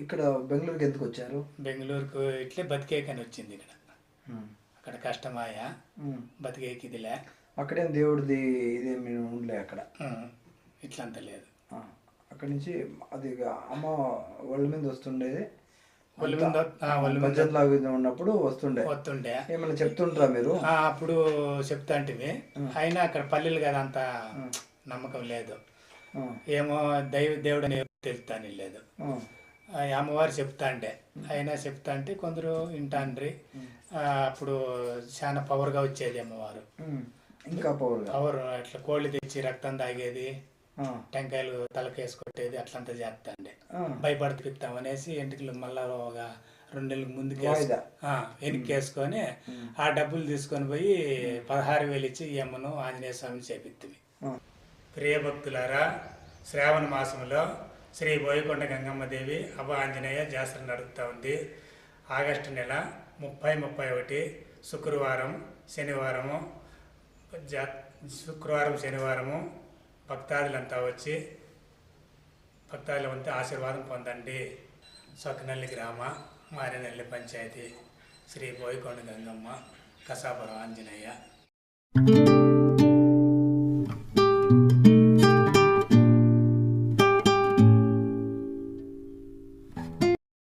ఇక్కడ బెంగళూరుకి ఎందుకు వచ్చారు? బెంగళూరుకు ఇట్లే బతికేకని వచ్చింది. ఇక్కడ అక్కడ కష్టమాయా బతికేకి ఇదిలే. అక్కడేం దేవుడిది ఇదేమి ఉండలే అక్కడ, ఇట్లంతా లేదు. అక్కడి నుంచి అది అమ్మ ఒళ్ళ మీద వస్తుండేది, బడ్జెట్ లాగా ఉన్నప్పుడు వస్తుండే ఏమైనా చెప్తుంటారా మీరు? అప్పుడు చెప్తా అంటే అయినా అక్కడ పల్లెలు కదా అంత నమ్మకం లేదు. ఏమో దేవుడు అని తెలుస్తాను లేదు. అమ్మవారు చెప్తా అంటే అయినా చెప్తా అంటే కొందరు వింటాండ్రి. అప్పుడు చాలా పవర్గా వచ్చేది అమ్మవారు, ఇంకా పవర్. అట్లా కోళ్ళు తెచ్చి రక్తం తాగేది, టెంకాయలు తలకేసుకొట్టేది, అట్లంతా చేస్తాండే. భయపడిపిస్తాం అనేసి ఎంటికలు మళ్ళా ఒక 2 నెలలకు ముందుకు వెనక్కి వేసుకొని ఆ డబ్బులు తీసుకొని పోయి 16,000 ఇచ్చి ఈ అమ్మను ఆంజనేయ స్వామిని చేపిస్తుంది. ప్రియ భక్తులారా, శ్రావణ మాసంలో శ్రీ బోయకొండ గంగమ్మదేవి అభ ఆంజనేయ జాతర నడుస్తూ ఉంది. ఆగస్టు నెల 30, 31 శుక్రవారం శనివారము భక్తాదులంతా వచ్చి ఆశీర్వాదం పొందండి. సొకనల్లి గ్రామ, మారేనల్లి పంచాయతీ, శ్రీ బోయకొండ గంగమ్మ, కసాపురం ఆంజనేయ.